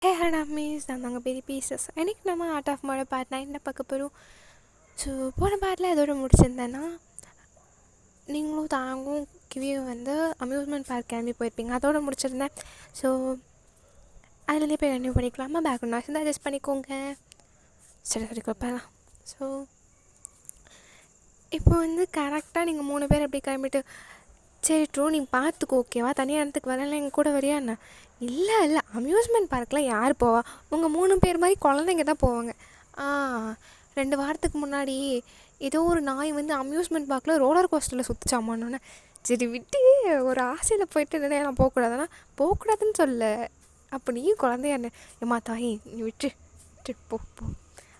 Hey had maize நான் நாங்கள் பெரிய பீசஸ் எனக்கு நம்ம ஆர்ட் ஆஃப் மாட பார்ட் 9 பார்க்க போகிறோம். ஸோ போன பார்ட்டில் அதோட முடிச்சிருந்தேன்னா நீங்களும் தாங்கும் கிவியும் வந்து அம்யூஸ்மெண்ட் பார்க் கிளம்பி போயிருப்பீங்க, அதோட முடிச்சிருந்தேன். ஸோ அதுலேருந்தே போய் ரெனியூ பண்ணிக்கலாமா, பேக்ரவுண்ட் நாய்ஸ் தான் அட்ஜஸ்ட் பண்ணிக்கோங்க. சரி கொடுப்பலாம். ஸோ இப்போ வந்து கரெக்டாக நீங்கள் 3 பேர் எப்படி கிளம்பிட்டு சரி ட்ரூ நீ பார்த்துக்கோ ஓகேவா, தனியாக இடத்துக்கு வரல எங்கள் கூட வரியா என்ன? இல்லை அம்யூஸ்மெண்ட் பார்க்கில் யார் போவா, உங்கள் 3 பேர் மாதிரி குழந்தைங்க தான் போவாங்க. 2 வாரத்துக்கு முன்னாடி ஏதோ ஒரு நாய் வந்து அம்யூஸ்மெண்ட் பார்க்கில் ரோலர் கோஸ்டரில் சுற்றிச்சாமான்னொன்னே சரி விட்டு ஒரு ஆசையில் போயிட்டு என்னென்ன நான் போகக்கூடாதுன்னா போகக்கூடாதுன்னு சொல்ல. அப்போ நீயும் குழந்தையா என்ன ஏம்மா தாயி நீ விட்டு போ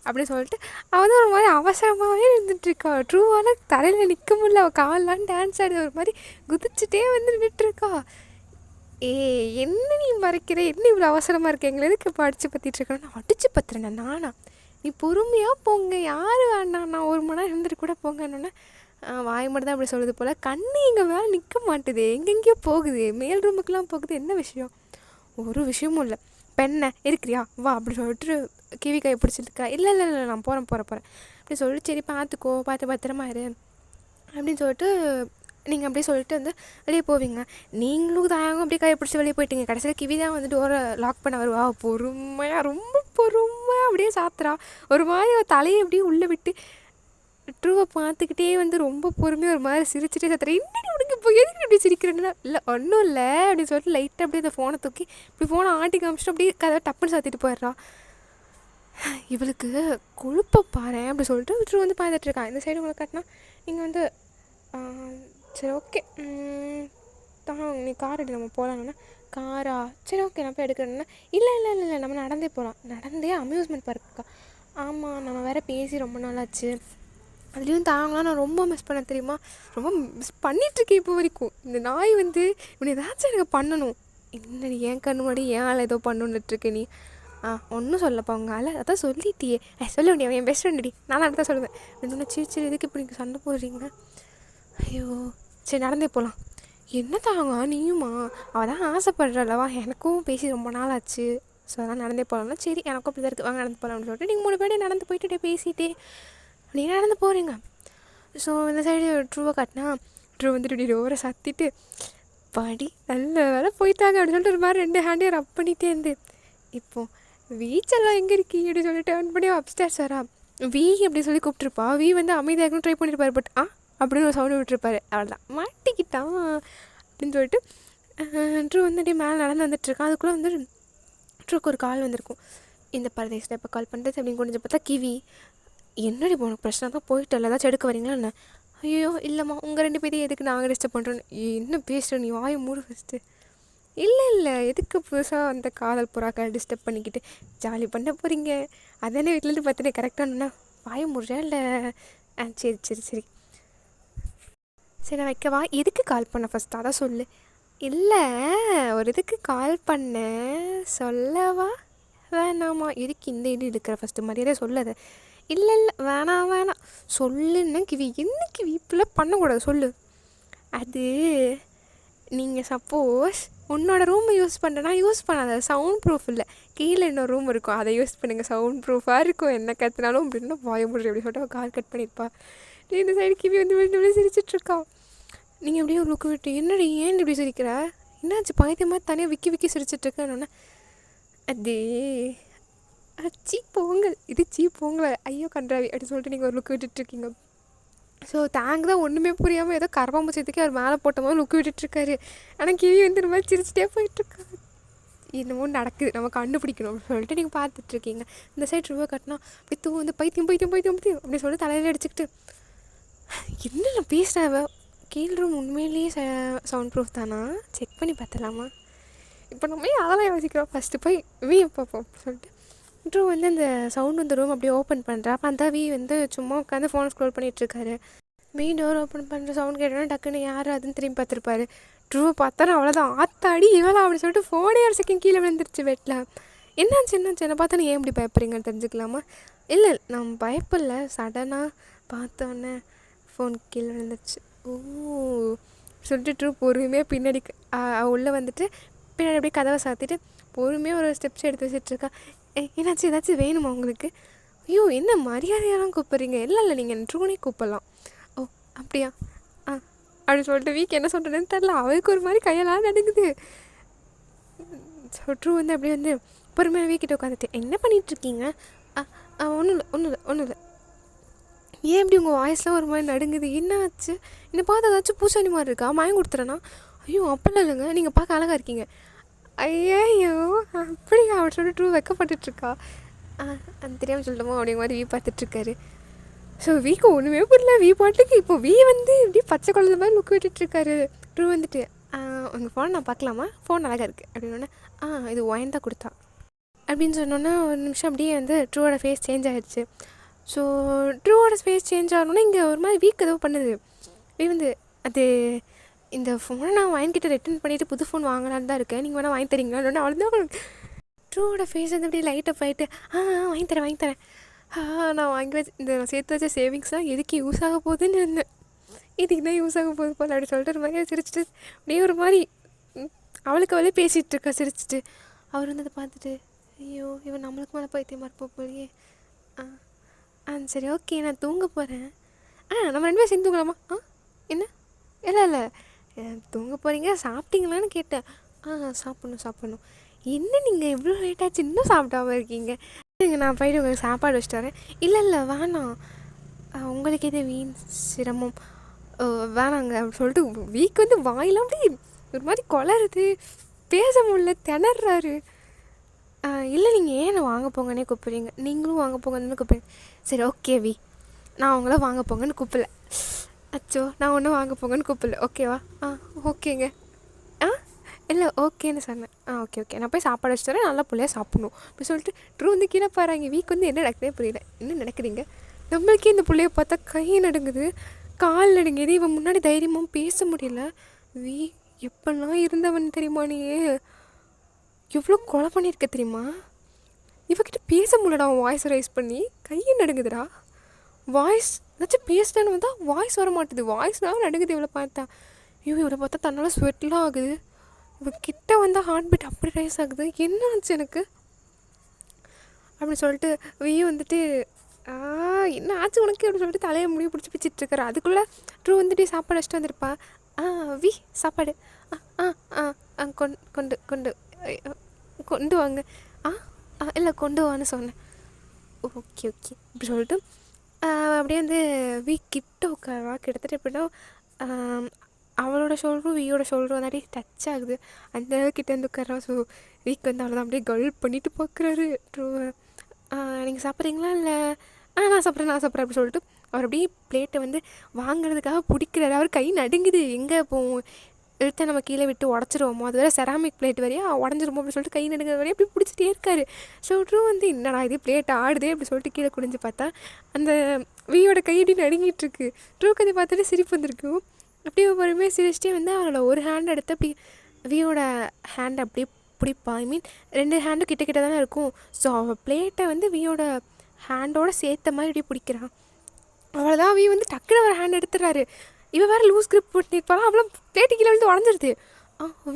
அப்படின்னு சொல்லிட்டு அவள் வந்து ஒரு மாதிரி அவசரமாகவே இருந்துகிட்ருக்கா. ட்ரூவால் தரையில் நிற்க முடியல, அவள் கால்லாம் டான்ஸ் ஆடுது, ஒரு மாதிரி குதிச்சுட்டே வந்து நின்றுட்டுருக்கா. என்ன நீ மறைக்கிற, என்ன இவ்வளோ அவசரமாக இருக்க, எங்களை எதுக்கு இப்போ அடித்து பற்றிட்டுருக்கேன்? நான் அடித்து பத்துறேன் நானா? நீ பொறுமையாக போங்க, யார் வேண்டாம், நான் 1 மணி நேரம் இருந்துட்டு கூட போங்கன்னொன்னே வாய் மட்டும் தான் அப்படி சொல்லுது போல். கண்ணு எங்கள் மேலே நிற்க மாட்டுது, எங்கெங்கேயோ போகுது, மேல் ரூமுக்கெலாம் போகுது. என்ன விஷயம்? ஒரு விஷயமும் இல்லை. பெண்ணை இருக்கிறியா வா அப்படி சொல்லிட்டு கிவி கையை பிடிச்சிருக்கா. இல்லை நான் போகிறேன் அப்படி சொல்லிட்டு சரி பார்த்துக்கோ, பார்த்து பத்திரமா இரு அப்படின்னு சொல்லிட்டு நீங்கள் அப்படியே சொல்லிட்டு வந்து வெளியே போவீங்க. நீங்களும் தாயாகவும் அப்படியே கையை பிடிச்சி வெளியே போயிட்டீங்க. கடைசியில் கிவி தான் வந்து டோரை லாக் பண்ண வருவா. பொறுமையாக ரொம்ப பொறுமையாக அப்படியே சாத்துறா. ஒரு மாதிரி தலையை அப்படியே உள்ளே விட்டு ட்ரூவை பார்த்துக்கிட்டே வந்து ரொம்ப பொறுமையாக ஒரு மாதிரி சிரிச்சுட்டே சாத்துறேன். என்னடி உனக்கு இப்போ எதுக்கு இப்படி சிரிக்கிறேன்னா இல்லை ஒன்றும் இல்லை அப்படின்னு சொல்லிட்டு லைட்டாக அப்படியே அந்த ஃபோனை தூக்கி இப்படி ஃபோனை ஆட்டி காமிச்சிட்டு அப்படியே கதை டப்புன்னு சாத்திட்டு போயிடுறா. இவளுக்கு கொழுப்பை பாரு அப்படி சொல்லிட்டு ட்ரூ வந்து பார்த்துட்ருக்கான். இந்த சைடு உங்களை காட்டினா நீங்கள் வந்து சரி ஓகே தான் நீ கார் எடு நம்ம போகலான்னா காரா சரி ஓகே நான் போய் எடுக்கிறேன்னா இல்லை நம்ம நடந்தே போகலாம். நடந்தே அம்யூஸ்மெண்ட் பார்க்குக்கா. ஆமாம் நம்ம வேறு பேசி ரொம்ப நாளாச்சு. அதுலேயும் தாங்கலாம் நான் ரொம்ப மிஸ் பண்ண தெரியுமா, ரொம்ப மிஸ் பண்ணிகிட்ருக்கேன் இப்போ வரைக்கும். இந்த நாய் வந்து இப்படி ஏதாச்சும் எனக்கு பண்ணணும். என்னடி என் கண்ணு முன்னாடி ஏன் ஆள் ஏதோ பண்ணுன்னுட்டுருக்க நீ? ஒன்றும் சொல்லப்பா உங்கள் ஆள் அதான் சொல்லிட்டியே. சொல்ல முடியாது, என் பெஸ்ட் ஃப்ரெண்டுடி, நான் தான் சொல்லுவேன். என்ன சரி எதுக்கு இப்படி நீங்கள் சண்டை போடுறீங்க? ஐயோ சரி நடந்தே போகலாம். என்ன தாங்க நீயுமா? அவள் தான் ஆசைப்படுறல்லவா, எனக்கும் பேசி ரொம்ப நாள் ஆச்சு. ஸோ அதான் நடந்தே போகலாம்னா சரி எனக்கும் அப்படி தான் இருக்குது, வாங்க நடந்து போகலாம்னு சொல்லிட்டு நீங்கள் 3 பேர் நடந்து போயிட்டு பேசிகிட்டே நீ நடந்து போகிறீங்க. ஸோ இந்த சைடு ட்ரூவை காட்டினா ட்ரூ வந்துட்டு இப்படி ரோரை சத்திட்டு பாடி நல்ல வேலை போயிட்டாங்க அப்படின்னு சொல்லிட்டு ஒரு மாதிரி 2 ஹேண்டையும் ரப் பண்ணிகிட்டே இருந்து இப்போது வீச்செல்லாம் எங்கே இருக்கீங்க அப்படின்னு சொல்லிட்டு டர்ன் பண்ணி அப்ஸ்டேர்ஸ் வரா. வி அப்படி சொல்லி கூப்பிட்ருப்பா. வி வந்து அமைதியாக ட்ரை பண்ணியிருப்பார். பட் அப்படின்னு ஒரு சவுண்டு விட்டுருப்பாரு. அவ்வளோதான் மாட்டிக்கிட்டான் அப்படின்னு சொல்லிட்டு ட்ரூ வந்து அப்படியே மேலே நடந்து வந்துட்டுருக்கான். அதுக்குள்ளே வந்து ட்ரூக்கு ஒரு கால் வந்திருக்கும். இந்த பரதேசில் இப்போ கால் பண்ணுறது அப்படின்னு குடிஞ்சு பார்த்தா கிவி. என்னடி உனக்கு பிரச்சனை தான் போயிட்டு ஏதாச்சும் எடுக்க வரீங்களா என்ன? ஐயோ இல்லைம்மா உங்கள் 2 பேரையும் எதுக்கு நாங்கள் டிஸ்டர்ப் பண்ணுறோன்னு என்ன பேசுகிற நீ வாயை மூடு ஃபஸ்ட்டு. இல்லை எதுக்கு புதுசாக அந்த காதல் புறாக்களை டிஸ்டர்ப் பண்ணிக்கிட்டு ஜாலி பண்ண போகிறீங்க? அதானே வீட்டிலேருந்து பார்த்துட்டு கரெக்டானுண்ணா வாயை மூடுறேன். இல்லை சரி நான் வைக்கவா? எதுக்கு கால் பண்ண ஃபஸ்ட்டு அதான் சொல்லு. இல்லை ஒரு இதுக்கு கால் பண்ண சொல்லவா வேணாமா? எதுக்கு இந்த இது இருக்கிற ஃபஸ்ட்டு மரியாதை சொல்லாத. இல்லை வேணாம் சொல்லுன்னா கிவி. என்ன கிவி இப்படிலாம் பண்ணக்கூடாது சொல்லு. அது நீங்கள் சப்போஸ் உன்னோட ரூமை யூஸ் பண்ணுறேன்னா யூஸ் பண்ணாத, சவுண்ட் ப்ரூஃப் இல்லை. கீழே இன்னொரு ரூம் இருக்கும், அதை யூஸ் பண்ணுங்கள், சவுண்ட் ப்ரூஃபாக இருக்கும். என்ன கற்றுனாலும் அப்படின்னா வாய முடியும் அப்படி சொல்லிட்டு அவள் கால் கட் பண்ணியிருப்பா. இந்த சைடு கிவி வந்து விழுந்து சிரிச்சிட்ருக்கா. நீங்கள் எப்படியும் ஒரு லுக்கு விட்டு என்னடி ஏன் இப்படி சிரிக்கிற, என்னாச்சு பைத்தியமாக தனியாக விக்கி சிரிச்சிட்ருக்கேன்னு? அது பொங்கல் இது பொங்கல் ஐயோ கன்றாவி அப்படின்னு சொல்லிட்டு நீங்கள் ஒரு லுக்கு விட்டுட்ருக்கீங்க. ஸோ தேங்க் தான் ஒன்றுமே புரியாமல் ஏதோ கரப்பாம்பூச்சத்துக்கே அவர் மேலே போட்ட மாதிரி லுக்கு விட்டுட்ருக்காரு. ஆனால் கிவி வந்து இந்த மாதிரி சிரிச்சிட்டே போயிட்டுருக்கா. என்னமோ நடக்குது நம்ம கண்டுபிடிக்கணும் அப்படின்னு சொல்லிட்டு நீங்கள் பார்த்துட்ருக்கீங்க. இந்த சைட் ரூபா கட்டினா அப்படி வந்து பைத்தியம் அப்படின்னு சொல்லிட்டு தலையில் அடிச்சுக்கிட்டு என்ன நான் பேசுகிறேன். கீழ் ரூம் உண்மையிலேயே சவுண்ட் ப்ரூஃப் தானா செக் பண்ணி பார்த்தலாமா? இப்போ நம்ம அதெல்லாம் யோசிக்கிறோம். ஃபஸ்ட்டு போய் வி பார்ப்போம் சொல்லிட்டு ட்ரூ வந்து அந்த சவுண்ட் வந்து ரூம் அப்படியே ஓப்பன் பண்ணுறா. அப்போ அந்த வி வந்து சும்மா உட்காந்து ஃபோன் ஸ்க்ரோல் பண்ணிகிட்ருக்காரு. மெயின் டோர் ஓப்பன் பண்ணுற சவுண்ட் கேட்டோன்னா டக்குன்னு யார் அதுன்னு திரும்பி பார்த்துருப்பாரு. ட்ரூவை பார்த்தாலும் அவ்வளோதான் ஆத்தாடி இவளா அப்படின்னு சொல்லிட்டு ஃபோனே ஒரு செகண்ட் கீழே விழுந்துருச்சு பெட்டில். என்னாச்சு என்ன பார்த்தா நீ ஏன் இப்படி பயப்படுறீங்கன்னு தெரிஞ்சுக்கலாமா? இல்லை நான் பயப்படல, சடனாக பார்த்தோன்னே ஃபோன் கீழே விழுந்துருச்சு. ஓ சொல்லிட்டு ட்ரூ பொறுமையாக பின்னாடி உள்ளே வந்துட்டு பின்னாடி அப்படியே கதவை சாத்திட்டு பொறுமையாக ஒரு ஸ்டெப்ஸ் எடுத்து வச்சிட்ருக்கா. என்னாச்சு, ஏதாச்சும் வேணுமா உங்களுக்கு? ஐயோ, என்ன மரியாதையெல்லாம் கூப்பிட்றீங்க? இல்லை நீங்கள் ட்ரூனே கூப்பிட்லாம். ஓ அப்படியா? ஆ அப்படின்னு சொல்லிட்டு வீக் என்ன சொல்கிறேன்னு தெரில, அவருக்கு ஒரு மாதிரி கையெல்லாம் நடுங்குது. ஸோ ட்ரூ வந்து அப்படியே வந்து பொறுமையாக வீக்கிட்ட உட்காந்துட்டு, என்ன பண்ணிகிட்ருக்கீங்க? ஒன்றும் இல்லை ஒன்றும் இல்லை ஒன்றும் இல்லை. ஏன் இப்படி உங்கள் வாய்ஸ்லாம் ஒரு மாதிரி நடுங்குது? என்ன ஆச்சு? என்னை பார்த்து ஏதாச்சும் பூசாணி மாதிரி இருக்கா? மயம் கொடுத்துறேன்னா? ஐயோ அப்படிலாம் இல்லைங்க, நீங்கள் பார்க்க அழகாக இருக்கீங்க. ஐயோ அப்படியா? அவர் சொல்லிட்டு ட்ரூ வெக்கப்பட்டுட்ருக்கா. அது தெரியாமல் சொல்லிட்டோமோ அப்படிங்கிற மாதிரி வீ பார்த்துட்ருக்காரு. ஸோ வீக்கு ஒன்றுமே புரியல. வீ பாட்டுக்கு இப்போ வீ வந்து இப்படி பச்சை குழந்தை மாதிரி லுக் விட்டுட்ருக்காரு. ட்ரூ வந்துட்டு, உங்கள் ஃபோன் நான் பார்க்கலாமா? ஃபோன் அழகாக இருக்குது அப்படின்னோடனே, இது ஒயின் தான் கொடுத்தா அப்படின்னு சொன்னோன்னா ஒரு நிமிஷம் அப்படியே வந்து ட்ரூவோட ஃபேஸ் சேஞ்ச் ஆகிடுச்சு. ஸோ ட்ரூவோட ஃபேஸ் சேஞ்ச் ஆகணுன்னா இங்கே ஒரு மாதிரி வீக் ஏதோ பண்ணுது. வீ வந்து, அது இந்த ஃபோனை நான் வாங்கிக்கிட்ட ரிட்டர்ன் பண்ணிவிட்டு புது ஃபோன் வாங்கலான்னு தான் இருக்கேன், நீங்கள் வேணால் வாங்கி தரீங்களான்னு அவ்வளோதான். ட்ரூவோட ஃபேஸ் வந்து அப்படியே லைட்டப் ஆகிட்டு, வாங்கி தரேன். நான் வாங்கி வச்சு இந்த சேர்த்து வச்ச சேவிங்ஸ்லாம் எதுக்கு யூஸ் ஆக போகுதுன்னு இருந்தேன். இதுக்கு தான் யூஸ் ஆக போகுது போல் அப்படி சொல்லிட்டு ஒரு மாதிரி சிரிச்சிட்டு அப்படியே ஒரு மாதிரி அவளுக்கு அவளே பேசிகிட்டு இருக்கா சிரிச்சிட்டு. அவர் வந்து அதை பார்த்துட்டு, ஐயோ இவன் நம்மளுக்கு மேலே பைத்தியமாக இருப்போம் போலியே. சரி ஓகே, நான் தூங்க போகிறேன். நம்ம 2 பேரும் சேர்ந்து தூங்கலாமா? என்ன? இல்லை தூங்க போகிறீங்க, சாப்பிட்டீங்களான்னு கேட்டேன். சாப்பிட்ணும். என்ன நீங்கள் இவ்வளோ லேட்டாச்சு இன்னும் சாப்பிடாமல் இருக்கீங்க? நான் போய்ட்டு உங்களுக்கு சாப்பாடு வச்சுட்டு வரேன். இல்லை வேணாம், உங்களுக்கு எது வீண் சிரமம், வேணாங்க அப்படின்னு சொல்லிட்டு வீக் வந்து வாயிலாம் அப்படி ஒரு மாதிரி குளருது, பேச முடியல, திணறாரு. இல்லை நீங்கள் ஏன் வாங்க போங்கன்னே கூப்பிட்றீங்க, நீங்களும் வாங்க போங்கன்னு கூப்பிடுங்க. சரி ஓகே வீ, நான் அவங்கள வாங்க போங்கன்னு கூப்பிடல. அச்சோ, நான் ஒன்றும் வாங்க போங்கன்னு கூப்பிடல, ஓகேவா? ஓகேங்க. இல்லை ஓகேன்னு சொன்னேன். ஓகே நான் போய் சாப்பாடு வச்சுட்டு வரேன், நல்லா பிள்ளையாக சாப்பிட்ணும் அப்படி சொல்லிட்டு ட்ரூ வந்து கீழே பாருங்க. வீக் வந்து என்ன நடக்குதே புரியல, என்ன நடக்குதுங்க? நம்மளுக்கே இந்த பிள்ளைய பார்த்தா கை நடுங்குது, கால் நடுங்குது, இவன் முன்னாடி தைரியமாக பேச முடியல. வீ எப்பெல்லாம் இருந்தவன் தெரியுமா? நீ எவ்வளோ கொலை பண்ணியிருக்க தெரியுமா? இவகிட்ட பேச முடியலடா, அவன் வாய்ஸ் ரைஸ் பண்ணி கையை நடுங்குதுடா. வாய்ஸ் ஏதாச்சும் பேசிட்டான்னு வந்தால் வாய்ஸ் வர மாட்டுது, வாய்ஸ்னாலும் நடுங்குது. இவ்வளோ பார்த்தா இவ்வளோ பார்த்தா தன்னால் ஸ்வெட்லாம் ஆகுது. இவன் கிட்ட வந்தால் ஹார்ட் பீட் அப்படி ரைஸ் ஆகுது. என்ன ஆச்சு எனக்கு அப்படின்னு சொல்லிட்டு வீ வந்துட்டு, என்ன ஆச்சு உனக்கு அப்படின்னு சொல்லிட்டு தலையை முடிவு பிடிச்சி பிடிச்சிட்ருக்காரு. அதுக்குள்ளே ட்ரூ வந்துட்டு சாப்பாடு வச்சுட்டு வந்திருப்பா. வீ சாப்பாடு கொண்டு வாங்க. இல்லை கொண்டு வான்னு சொன்னேன். ஓகே இப்படி சொல்லிட்டு அப்படியே வந்து வீ கிட்ட உட்காரா. கிட்டத்தட்ட எப்படின்னா அவளோட ஷோல்டரும் வீயோட ஷோல்டரும் வந்து அப்படியே டச் ஆகுது, அந்த கிட்ட வந்து உட்காரா. ஸோ வீக் வந்து அவ்வளோதான் அப்படியே கல் பண்ணிட்டு பார்க்குறாரு ட்ரூவை. நீங்கள் சாப்பிட்றீங்களா? இல்லை நான் சாப்பிட்றேன் அப்படி சொல்லிட்டு அவர் அப்படியே பிளேட்டை வந்து வாங்குறதுக்காக பிடிக்கிறாரு. அவர் கை நடுங்குது. எங்கே போவோம், எடுத்த நம்ம கீழே விட்டு உடச்சிருவோமோ, அது வேறு செராமிக் பிளேட் வரையா உடஞ்சிருமோ அப்படின்னு சொல்லிட்டு கை நடுங்கிற வரையும் அப்படி பிடிச்சிட்டே இருக்காரு. ஸோ ட்ரூ வந்து என்னடா இது பிளேட் ஆடுதே அப்படி சொல்லிட்டு கீழே குடிஞ்சு பார்த்தா அந்த வீயோட கை அப்படி நடுங்கிட்டுருக்கு. ட்ரூக்கு அதை பார்த்துட்டு சிரிப்பு வந்திருக்கும். அப்படியே பொறுமையாக சிரிச்சிட்டே வந்து அவளோட ஒரு ஹேண்ட் எடுத்து அப்படி வீயோட ஹேண்ட் அப்படியே பிடிப்பா. ஐ மீன் 2 ஹேண்டும் கிட்ட தானே இருக்கும். ஸோ அவள் பிளேட்டை வந்து வீயோட ஹேண்டோடு சேர்த்த மாதிரி இப்படி பிடிக்கிறான். அவ்வளோதான், வீ வந்து டக்குன்னு ஒரு ஹேண்ட் எடுத்துடுறாரு. இவன் வேறு லூஸ் கிரிப் பண்ணியிருப்பாளா, அவ்வளோ பிளேட்டு கீழே வந்து உடஞ்சிருது.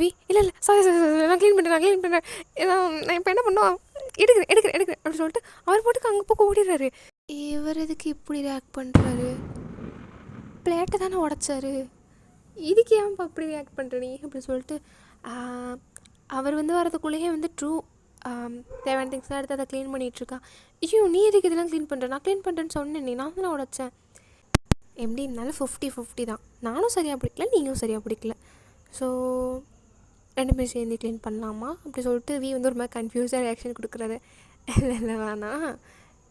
வீ இல்லை சாரி நான் க்ளீன் பண்ணுறேன் நான் இப்போ என்ன பண்ணுவோம், எடுக்கிறேன் அப்படின்னு சொல்லிட்டு அவர் போட்டுக்கு அங்கே போக்க ஓடிடுறாரு. இவர் எதுக்கு இப்படி ரியாக்ட் பண்ணுறாரு? பிளேட்டை தானே உடச்சாரு, இதுக்கு ஏன் அப்படி ரியாக்ட் பண்ணுற நீ அப்படின்னு சொல்லிட்டு அவர் வந்து வரதுக்குள்ளேயே வந்து ட்ரூ தேவையான திங்ஸ்லாம் எடுத்து அதை க்ளீன் பண்ணிகிட்ருக்கா. ஐயோ நீ எதுக்கு இதெல்லாம் க்ளீன் பண்ணுறேன்? நான் க்ளீன் பண்ணுறேன்னு சொன்னேன், நான் தானே உடச்சேன். எப்படி இருந்தாலும் 50-50 தான், நானும் சரியாக பிடிக்கல நீங்களும் சரியாக பிடிக்கல. ஸோ 2 பேரும் சேர்ந்து க்ளீன் பண்ணலாமா அப்படி சொல்லிட்டு வீ வந்து ஒரு மாதிரி கன்ஃபியூஸாக ரியாக்ஷன் கொடுக்குறாரு. இல்லை வேணாம்,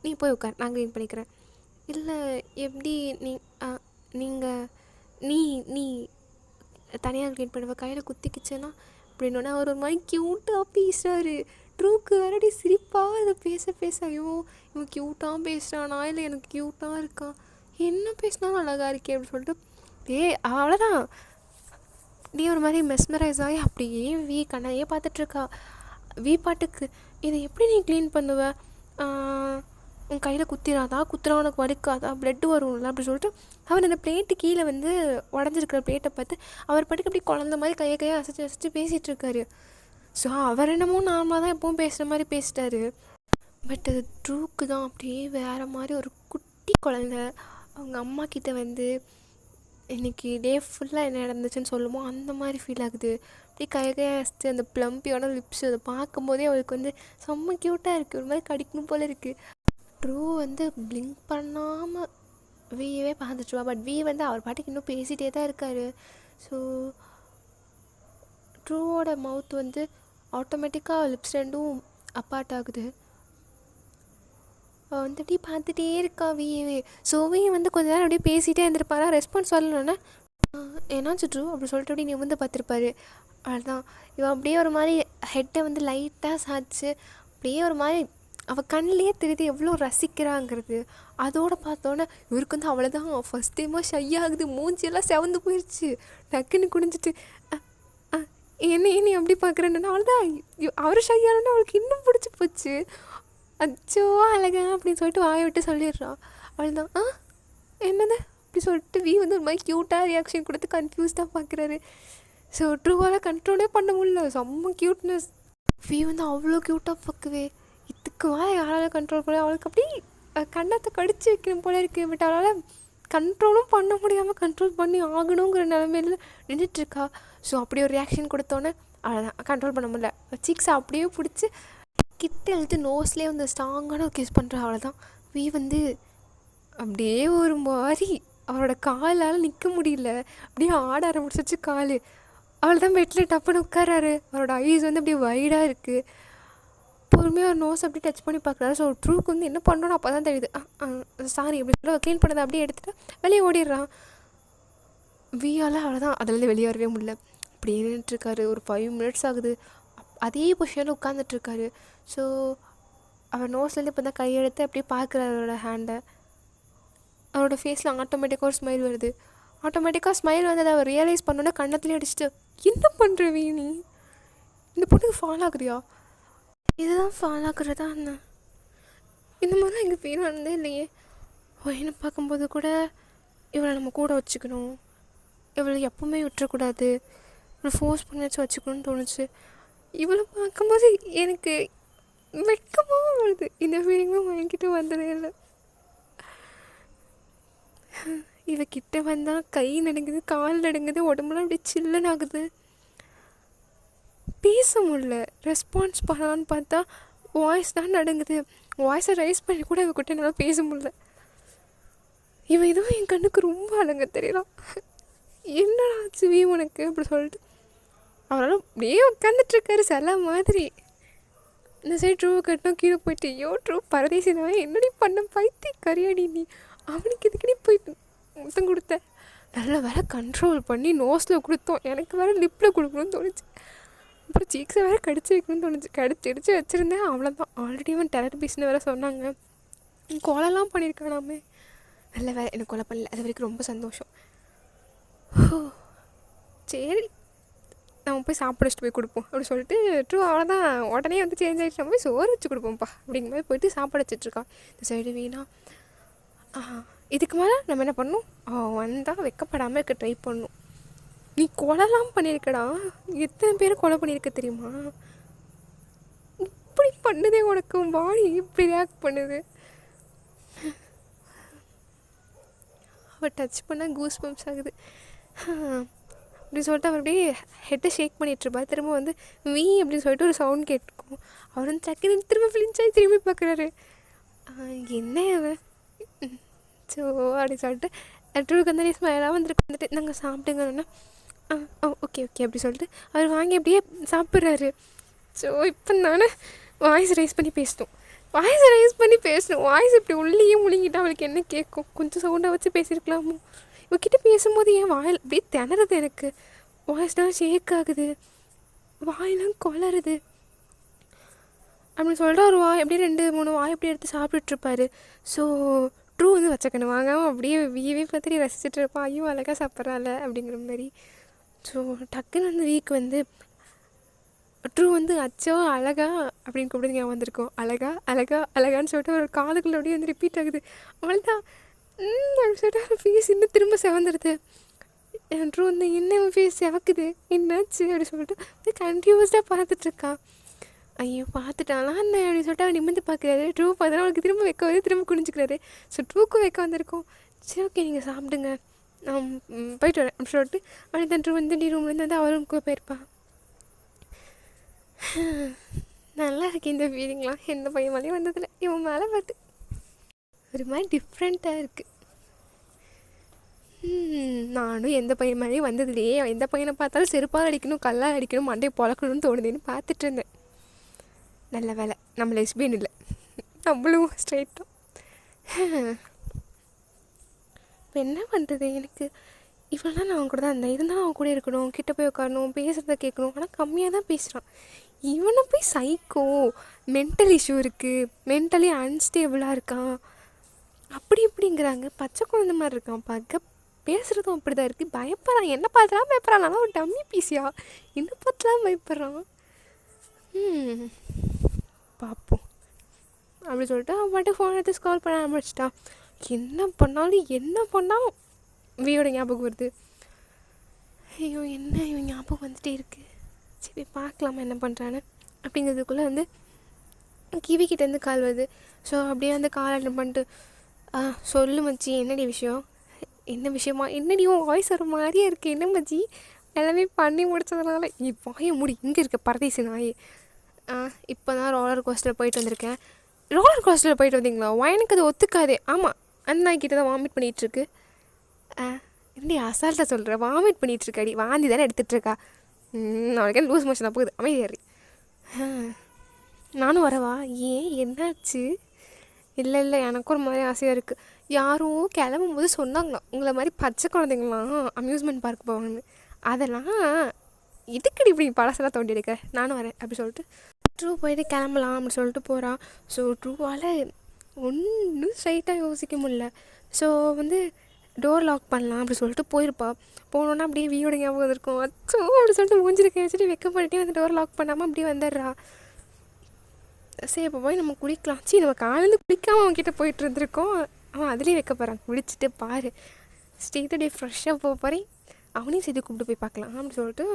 நீ போய் உட்கார், நான் க்ளீன் பண்ணிக்கிறேன். இல்லை எப்படி நீங்கள் நீ தனியாக க்ளீன் பண்ணுவேன், கையில் குத்திக்கிச்சேன்னா அப்படின்னோடனே அவர் ஒரு மாதிரி க்யூட்டாக பேசுகிறாரு. ட்ரூக்கு வேறடி சிரிப்பாக அதை பேச ஐயோ இவன் க்யூட்டாக பேசுகிறானா இல்லை எனக்கு க்யூட்டாக இருக்கான், என்ன பேசினாலும் அழகாக இருக்கே அப்படின்னு சொல்லிட்டு அவ்வளோதான் நீ ஒரு மாதிரி மெஸ்மரைஸ் ஆகி அப்படியே வீ கண்ணையே பார்த்துட்ருக்கா. வீ பாட்டுக்கு இதை எப்படி நீ க்ளீன் பண்ணுவ, உன் கையில் குத்துறா உனக்கு வலிக்காதா, ப்ளட்டு வரும்ல அப்படி சொல்லிட்டு அவர் அந்த பிளேட்டு கீழே வந்து உடஞ்சிருக்கிற பிளேட்டை பார்த்து அவர் பாட்டுக்கு அப்படி குழந்த மாதிரி கையை அசைச்சு பேசிகிட்ருக்காரு. ஸோ அவர் என்னமோ நார்மலாக தான் எப்பவும் பேசுகிற மாதிரி பேசிட்டாரு. பட் அது ட்ரூக்கு தான் அப்படியே வேறு மாதிரி ஒரு குட்டி குழந்த அவங்க அம்மா கிட்ட வந்து இன்றைக்கி டே ஃபுல்லாக என்ன நடந்துச்சுன்னு சொல்லுமோ அந்த மாதிரி ஃபீல் ஆகுது. அப்படியே கைகையாச்சு அந்த ப்ளம்பியோட லிப்ஸ் அதை பார்க்கும்போதே அவளுக்கு வந்து செம்ம க்யூட்டாக இருக்குது, ஒரு மாதிரி கடிக்கணும் போல் இருக்குது. ட்ரூ வந்து பிளிங்க் பண்ணாமல் வீயவே பார்த்துட்டுருவா. பட் வீ வந்து அவர் பாட்டுக்கு இன்னும் பேசிகிட்டே தான் இருக்கார். ஸோ ட்ரூவோட மவுத் வந்து ஆட்டோமேட்டிக்காக லிப்ஸ் ரெண்டும் அப்பார்ட் ஆகுது. அவள் வந்து அப்படியே பார்த்துட்டே இருக்கா வீயவே. ஸோ வீ வந்து கொஞ்ச நேரம் அப்படியே பேசிகிட்டே இருந்திருப்பாரா, ரெஸ்பான்ஸ் வரலன்னா என்னாச்சு ட்ரூ அப்படி சொல்லிட்டு அப்படியே நிமிர்ந்து பார்த்துருப்பாரு. அதுதான் இவன் அப்படியே ஒரு மாதிரி ஹெட்டை வந்து லைட்டாக சாய்ச்சி அப்படியே ஒரு மாதிரி அவள் கண்ணிலே தெரியுது எவ்வளோ ரசிக்கிறாங்கிறது. அதோடு பார்த்தோன்னே இவருக்கு வந்து அவ்வளோதான் ஃபஸ்ட் டைமாக ஷை ஆகுது, மூஞ்சியெல்லாம் செவந்து போயிடுச்சு. டக்குன்னு குடிஞ்சிட்டு என்ன நீ அப்படி பார்க்குறேன்னா அவ்வளோதான் அவர் ஷை ஆனோன்னா அவளுக்கு இன்னும் பிடிச்சி போச்சு. அச்சோ அழகா அப்படின்னு சொல்லிட்டு வாயை விட்டு சொல்லிடுறான். அவ்வளோதான் என்னது அப்படி சொல்லிட்டு வீ வந்து ஒரு மாதிரி க்யூட்டாக ரியாக்ஷன் கொடுத்து கன்ஃபியூஸ்டாக பார்க்குறாரு. ஸோ ட்ரூவால் கண்ட்ரோலே பண்ண முடியல, செம்ம க்யூட்னஸ். வீ வந்து அவ்வளோ க்யூட்டாக பார்க்கவே இதுக்கு மேலே யாரால் கண்ட்ரோல் பண்ண அவளுக்கு அப்படி கண்ணத்தை கடிச்சு வைக்கணும் போல இருக்குது. பட் அவளால் கண்ட்ரோலும் பண்ண முடியாமல் கண்ட்ரோல் பண்ணி ஆகணுங்கிற நிலமையில நின்றுட்டுருக்கா. ஸோ அப்படி ஒரு ரியாக்ஷன் கொடுத்தோன்னே அவ்வளோதான் கண்ட்ரோல் பண்ண முடியல, சீக்ஸை அப்படியே பிடிச்சி கிட்ட எழுத்து நோஸ்லேயே வந்து ஸ்ட்ராங்கான ஒரு கிஸ் பண்ணுறா. அவ்வளோதான் வீ வந்து அப்படியே ஒரு மாதிரி அவரோட காலால் நிற்க முடியல, அப்படியே ஆட ஆரம்பிச்சிச்சு கால். அவள் தான் பெட்டில் டப்புன்னு உட்காராரு. அவரோட ஐஸ் வந்து அப்படியே வைடாக இருக்குது. பொறுமையாக ஒரு நோஸ் அப்படியே டச் பண்ணி பார்க்குறாரு. ஸோ ட்ரூக்கு வந்து என்ன பண்ணணும் அப்போ தான் தெரியுது. சாரி அப்படி சொல்ல க்ளீன் பண்ணதை அப்படியே எடுத்துகிட்டு வெளியே ஓடிடுறான். வீயால் அவ்வளோதான் அதுலேருந்து வெளியே வரவே முடியல. அப்படியே நின்றுட்டுருக்காரு. ஒரு 5 மினிட்ஸ் ஆகுது. அதே பொசிஷனில் உட்காந்துட்ருக்காரு. ஸோ அவர் நோஸ்லேருந்து இப்போ தான் கையெடுத்து அப்படியே பார்க்குறாரு அவரோட ஹேண்டை. அவரோட ஃபேஸில் ஆட்டோமேட்டிக்காக ஒரு ஸ்மைல் வருது. ஆட்டோமேட்டிக்காக ஸ்மைல் வந்து அவர் ரியலைஸ் பண்ணோன்னா கண்ணத்துலேயே அடிச்சுட்டு என்ன பண்ணுற நீ இந்த பொண்ணுக்கு ஃபால் ஆகுறியா, இதுதான் ஃபால் ஆகுறதா என்ன, இந்த மாதிரிலாம் எங்கள் ஃபீல் வந்தே இல்லையே. என்ன பார்க்கும்போது கூட இவளை நம்ம கூட வச்சுக்கணும், இவளை எப்பவுமே விட்டுறக்கூடாது, இவளை ஃபோர்ஸ் பண்ணியாச்சும் வச்சுக்கணும்னு தோணுச்சு. இவளை பார்க்கும்போது எனக்கு வெட்கமாக வருது. இந்த ஃபீலிங்கும் என்கிட்ட வந்ததே இல்லை. இவக்கிட்ட வந்தால் கை நடுங்குது, கால் நடுங்குது, உடம்புலாம் அப்படியே சில்லுன்னு ஆகுது. பேச முடியல, ரெஸ்பான்ஸ் பண்ணலான்னு பார்த்தா வாய்ஸ் தான் நடுங்குது. வாய்ஸை ரைஸ் பண்ணி கூட இவக்கிட்ட என்னால் பேச முடியல. இவன் இதுவும் என் கண்ணுக்கு ரொம்ப அழங்க தெரியலாம். என்னடா ஆச்சு உனக்கு அப்படி சொல்லிட்டு அவரால் அப்படியே உட்காந்துட்ருக்காரு சில மாதிரி. இந்த சைடு ட்ரூவை கட்டினா கீழே போயிட்டு ஐயோ ட்ரூ பரதேசி தான் என்னடி பண்ண பைத்தி கரியாடி நீ அவனுக்கு இதுக்கடி போயிட்டு முத்தம் கொடுத்த. நல்ல வேலை கண்ட்ரோல் பண்ணி நோஸில் கொடுத்தோம், எனக்கு வேறு லிப்பில் கொடுக்கணும்னு தோணுச்சு. அப்புறம் சீக்ஸை வேறு கடிச்சு வைக்கணும்னு தோணுச்சு. கடிச்சு வச்சுருந்தேன் அவ்வளோதான். ஆல்ரெடி அவன் டெரபிஸ்ட்னு வேறு சொன்னாங்க, கொலைலாம் பண்ணியிருக்கானாமே. நல்ல வேலை எனக்கு கொலை பண்ணல, அது வரைக்கும் ரொம்ப சந்தோஷம். சரி நம்ம போய் சாப்பிட வச்சுட்டு போய் கொடுப்போம் அப்படி சொல்லிட்டு ட்ரூ அவ்வளோதான் உடனே வந்து சேஞ்ச் ஆகிடுச்சு. நம்ம போய் சோறு வச்சு கொடுப்போம்ப்பா அப்படிங்கிற மாதிரி போயிட்டு சாப்பாடு வச்சிட்ருக்கான். இந்த சைடு வீணா இதுக்கு மேலே நம்ம என்ன பண்ணணும், வந்தால் வெக்கப்படாமல் இருக்க ட்ரை பண்ணணும். நீ கொலைலாம் பண்ணியிருக்கடா, எத்தனை பேரை கொலை பண்ணியிருக்க தெரியுமா, இப்படி பண்ணுதே உனக்கு பாடி இப்படி ரியாக்ட் பண்ணுது. அவள் டச் பண்ணால் கூஸ் பம்ப்ஸ் ஆகுது. அப்படின்னு சொல்லிட்டு அவர் அப்படியே ஹெட்டை ஷேக் பண்ணிகிட்ருப்பார். திரும்ப வந்து வீ அப்படின்னு சொல்லிட்டு ஒரு சவுண்ட் கேட்டுக்கும். அவர் வந்து டக்குன்னு திரும்ப ஃபிளின்ச்சாகி திரும்பி பார்க்குறாரு. என்ன அவன் ஸோ அப்படி சொல்லிட்டு ட்ரூக்கு வந்து ஸ்மைலாக வந்துட்டு நாங்கள் சாப்பிட்டுங்கன்னா ஓகே அப்படி சொல்லிட்டு அவர் வாங்கி அப்படியே சாப்பிட்றாரு. ஸோ இப்போ நானே வாய்ஸ் ரைஸ் பண்ணி பேசணும், வாய்ஸ் இப்படி உள்ளேயே முழுங்கிட்டா அவளுக்கு என்ன கேட்கும், கொஞ்சம் சவுண்டாக வச்சு பேசியிருக்கலாமோ. இவக்கிட்ட பேசும்போது என் வாயில் அப்படியே திணறுது, எனக்கு வாய்ஸ்லாம் ஷேக் ஆகுது, வாயெல்லாம் கொளருது அப்படின்னு சொல்லிட்டு ஒரு வாய் அப்படியே 2-3 வாய் அப்படியே எடுத்து சாப்பிட்டுட்ருப்பாரு. ஸோ ட்ரூ வந்து வச்சக்கண்ணு வாங்காமல் அப்படியே வீவே பார்த்துட்டு ரசிச்சுட்டு இருப்பா, ஐயோ அழகாக சாப்பிட்றாள் அப்படிங்கிற மாதிரி. ஸோ டக்குன்னு வந்து வீக்கு வந்து ட்ரூ வந்து அச்சோ அழகா அப்படின்னு கூப்பிட்டு ஞாபகம் வந்திருக்கோம். அழகான்னு சொல்லிட்டு ஒரு காதுக்குள்ள அப்படியே வந்து ரிப்பீட் ஆகுது. அவள் தான் அப்படின்னு சொல்லிட்டு ஃபேஸ் இன்னும் திரும்ப செவந்துடுது. ட்ரூ வந்து என்ன ஃபேஸ் சிவக்குது என்னாச்சு அப்படி சொல்லிட்டு கன்ஃபியூஸ்டாக பார்த்துட்ருக்கான். ஐயோ பார்த்துட்டானா என்ன அப்படின்னு சொல்லிட்டு அவன் நிமிர்ந்து பார்க்குறாரு. ட்ரூ பார்த்தா அவனுக்கு திரும்ப வைக்க வந்து திரும்ப குனிஞ்சிக்கிறாரு. ஸோ ட்ரூக்கும் வைக்க வந்திருக்கோம். சரி ஓகே நீங்கள் சாப்பிடுங்க, நான் போயிட்டு வரேன் அப்படின்னு சொல்லிட்டு அவனை தான் ட்ரூ வந்து டி ரூம்லேருந்து வந்து அவரும் போயிருப்பான். நல்லா இருக்கு இந்த ஃபீலிங்லாம். எந்த பையன் மேலேயும் வந்ததில்லை, இவன் மேலே பார்த்து ஒரு மாதிரி டிஃப்ரெண்ட்டாக இருக்குது. நானும் எந்த பையன் மேலேயும் வந்ததுலையே, எந்த பையனை பார்த்தாலும் செருப்பால் அடிக்கணும், கல்லால் அடிக்கணும், மண்டையை பொழக்கணும்னு தோணுதுன்னு பார்த்துட்டு இருந்தேன். நல்ல வேலை நம்ம லெஸ்பியன் இல்லை, நம்மளும் ஸ்ட்ரைட்டாக. இப்போ என்ன பண்ணுறது, எனக்கு இவ்வளோ தான் நான் அவன் கூட தான் இருந்தேன். இருந்தாலும் அவன் கூட இருக்கணும், கிட்ட போய் உட்காரணும், பேசுகிறத கேட்கணும். ஆனால் கம்மியாக தான் பேசுகிறான். இவனை போய் சைக்கோ, மென்டல் இஷ்யூ இருக்குது, மென்டலி அன்ஸ்டேபிளாக இருக்கான் அப்படி இப்படிங்கிறாங்க. பச்சை குழந்த மாதிரி இருக்கான் பார்க்க, பேசுகிறதும் அப்படி தான் இருக்குது. பயப்படுறான், என்ன பார்த்துலாம் பயப்படுறான். நல்லா ஒரு டம்மி பீஸியா, என்ன பார்த்துலாம் பயப்படுறான். பார்ப்போம் அப்படி சொல்லிட்டு அவன் பாட்டு ஃபோன் எடுத்து ஸ்கால் பண்ண ஆரம்பிச்சிட்டான். என்ன பண்ணாலும் வியோட ஞாபகம் வருது. ஐயோ என்ன இவன் ஞாபகம் வந்துகிட்டே இருக்குது. சரி பார்க்கலாமா என்ன பண்ணுறான்னு. அப்படிங்கிறதுக்குள்ளே வந்து கிவிக்கிட்டேருந்து கால் வருது. ஸோ அப்படியே வந்து கால் அட்டன் பண்ணிட்டு சொல்லு மச்சி, என்னடி விஷயம்? என்ன விஷயமா? என்னடி உன் வாய்ஸ் ஒரு மாதிரியே இருக்குது, என்ன மச்சி? எல்லாமே பண்ணி முடிச்சதுனால இப்போ வாய மூடி, இங்கே இருக்க பரதேசி நாய். இப்போ தான் ரோலர் கோஸ்டரில் போயிட்டு வந்திருக்கேன். ரோலர் கோஸ்டரில் போயிட்டு வந்தீங்களா? எனக்கு அது ஒத்துக்காதே. ஆமாம், அந்த நாய்க்கிட்ட தான் வாமிட் பண்ணிகிட்ருக்கு. என்னடி அசால்ட்டாக சொல்கிறேன், வாமிட் பண்ணிகிட்ருக்காடி, வாந்தி தானே எடுத்துகிட்ருக்கா. அவனுக்கே லூஸ் மோஷனாக போகுது, அமைதியாரி. நானும் வரவா? ஏன் என்னாச்சு? இல்லை எனக்கும் ஒரு மாதிரி ஆசையாக இருக்குது. யாரும் கிளம்பும் போது சொன்னாங்களாம், உங்களை மாதிரி பச்சை குழந்தைங்களாம் அம்யூஸ்மெண்ட் பார்க் போவாங்கன்னு. அதெல்லாம் இதுக்கடி இப்படி பழசெல்லாம் தோண்டி எடுக்க, நானும் வரேன் அப்படி சொல்லிட்டு ட்ரூ போயிட்டு கிளம்பலாம் அப்படின்னு சொல்லிட்டு போகிறான். ஸோ ட்ரூவால் ஒன்றும் ஸ்ட்ரைட்டாக யோசிக்க முடியல. ஸோ வந்து டோர் லாக் பண்ணலாம் அப்படி சொல்லிட்டு போயிருப்பா. போனோன்னா அப்படியே வீயோட ஞாபகம் இருக்கும். அச்சோ அப்படி சொல்லிட்டு மூஞ்சிருக்க வச்சுட்டு வெக்கப்பட்டுட்டே வந்து டோர் லாக் பண்ணாமல் அப்படியே வந்துடுறா. சரி இப்போ போய் நம்ம குளிக்கலாம். நம்ம காலேருந்து குளிக்காமல் அவன்கிட்ட போயிட்டு இருந்திருக்கோம். அவன் அதுலேயே வைக்க போகிறான். குளிச்சுட்டு பாரு, ஸ்ட்ரெயிட்டாக டே ஃப்ரெஷ்ஷாக போக போகிறேன். அவனையும் சேர்த்து கூப்பிட்டு போய் பார்க்கலாம் அப்படின்னு சொல்லிட்டு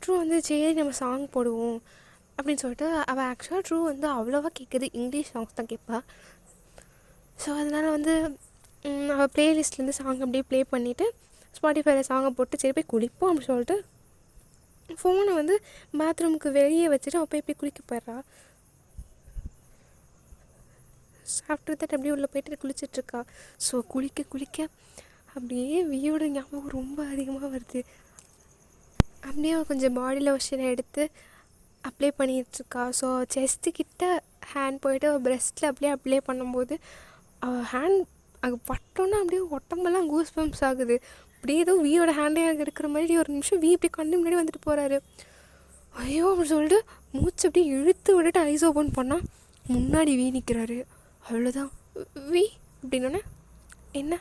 ட்ரூ வந்து சரி நம்ம சாங் போடுவோம் அப்படின்னு சொல்லிட்டு அவள் ஆக்சுவலாக ட்ரூ வந்து அவ்வளோவா கேட்குது இங்கிலீஷ் சாங்ஸ் தான் கேட்பாள். ஸோ அதனால் வந்து அவள் ப்ளேலிஸ்ட்லேருந்து சாங் அப்படியே ப்ளே பண்ணிவிட்டு ஸ்பாட்டிஃபைல சாங்கை போட்டு சரி போய் குளிப்போம் அப்படின்னு சொல்லிட்டு ஃபோனை வந்து பாத்ரூமுக்கு வெளியே வச்சுட்டு அவள் போய் குளிக்க போயிட்றா. ஆஃப்டர் தட் அப்படியே உள்ளே போய்ட்டு குளிச்சிட்ருக்கா. ஸோ குளிக்க அப்படியே வியோட ஞாபகம் ரொம்ப அதிகமாக வருது. அப்படியே கொஞ்சம் பாடி லோஷனை எடுத்து அப்ளை பண்ணிகிட்ருக்கா. ஸோ செஸ்ட்டுக்கிட்ட ஹேண்ட் போய்ட்டு அவள் ப்ரெஸ்ட்டில் அப்படியே அப்ளை பண்ணும்போது அவள் ஹேண்ட் அங்கே பட்டோன்னா அப்படியே உடம்பெல்லாம் கூஸ் பம்ப்ஸ் ஆகுது. அப்படியே ஏதோ வியோட ஹேண்டே அங்கே இருக்கிற மாதிரி ஒரு நிமிஷம் இப்படி கண்ணு முன்னாடி வந்துட்டு போகிறாரு. ஐயோ அப்படின்னு சொல்லிட்டு மூச்சு அப்படியே இழுத்து விட்டுட்டு ஐஸ் ஓப்பன் பண்ணால் முன்னாடி நிற்கிறாரு. அவ்வளோதான் அப்படின்னோடனே என்ன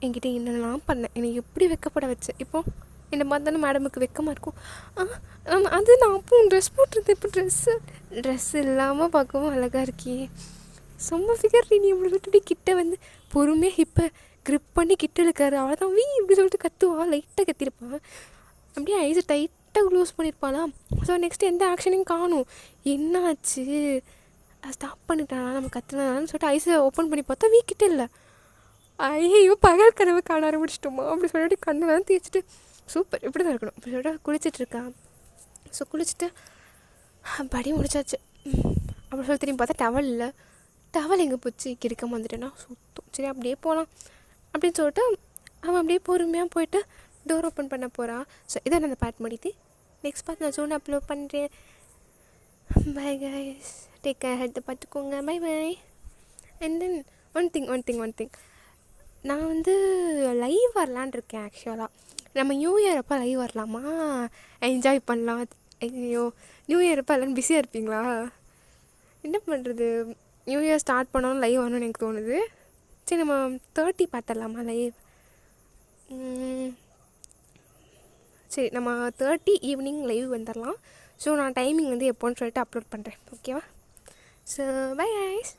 என்கிட்ட என்னெல்லாம் பண்ணேன், என்னை எப்படி வெக்கப்பட வச்சேன். இப்போ என்னை பார்த்தாலும் மேடமுக்கு வெக்கமாக இருக்கும். அது நான் அப்போ ட்ரெஸ் போட்டிருந்தேன், இப்போ ட்ரெஸ் இல்லாமல் பார்க்கவும் அழகாக இருக்கியே, சும்மா ஃபிகர் நீ இப்படி விட்டு கிட்ட வந்து பொறுமையாக ஹிப்பை க்ரிப் பண்ணி கிட்ட இருக்காரு. அவ்வளோதான் இப்படி சொல்லிட்டு கத்துவா, லைட்டாக கத்திருப்பான். அப்படியே ஐஸை டைட்டாக க்ளோஸ் பண்ணியிருப்பாளா. ஸோ நெக்ஸ்ட் எந்த ஆக்ஷனையும் காணும். என்னாச்சு, ஸ்டாப் பண்ணிட்டானா நம்ம கத்துனான்னு சொல்லிட்டு ஐஸை ஓப்பன் பண்ணி பார்த்தா கிட்ட இல்லை. ஐயோ பகல் கனவு காண ஆரம்பிச்சிட்டோமா அப்படி சொல்லிட்டு கண்ணெல்லாம் தேய்ச்சிட்டு சூப்பர் இப்படி தான் இருக்கணும் அப்படி சொல்லிட்டு குளிச்சிட்ருக்கா. ஸோ குளிச்சுட்டு படி முடிச்சாச்சு அப்படி சொல்லி திரும்பி பார்த்தா டவல் இல்லை. டவல் எங்கே போச்சு, கிடைக்காம வந்துட்டேன்னா சுத்தம். சரி அப்படியே போகலாம் அப்படின்னு சொல்லிட்டு அவன் அப்படியே பொறுமையாக போயிட்டு டோர் ஓப்பன் பண்ண போகிறான். ஸோ இதை நான் அந்த பார்ட் முடித்து நெக்ஸ்ட் பார்ட் நான் ஜோன் அப்லோட் பண்ணுறேன். பை கைஸ், டேக் கேர், ஹெல்த்தை பார்த்துக்கோங்க, bye bye. And then one thing நான் வந்து லைவ் வரலான் இருக்கேன். ஆக்சுவலாக நம்ம நியூ இயர் அப்போ லைவ் வரலாமா, என்ஜாய் பண்ணலாம். ஐயோ நியூ இயர் அப்போ எல்லோரும் பிஸியாக இருப்பீங்களா, என்ன பண்ணுறது, நியூ இயர் ஸ்டார்ட் பண்ணாலும் லைவ் வரணும்னு எனக்கு தோணுது. சரி நம்ம 30 பார்த்துடலாமா லைவ். சரி நம்ம 30 ஈவினிங் லைவ் வந்துடலாம். ஸோ நான் டைமிங் வந்து எப்போன்னு சொல்லிட்டு அப்லோட் பண்ணுறேன், ஓகேவா? So bye guys.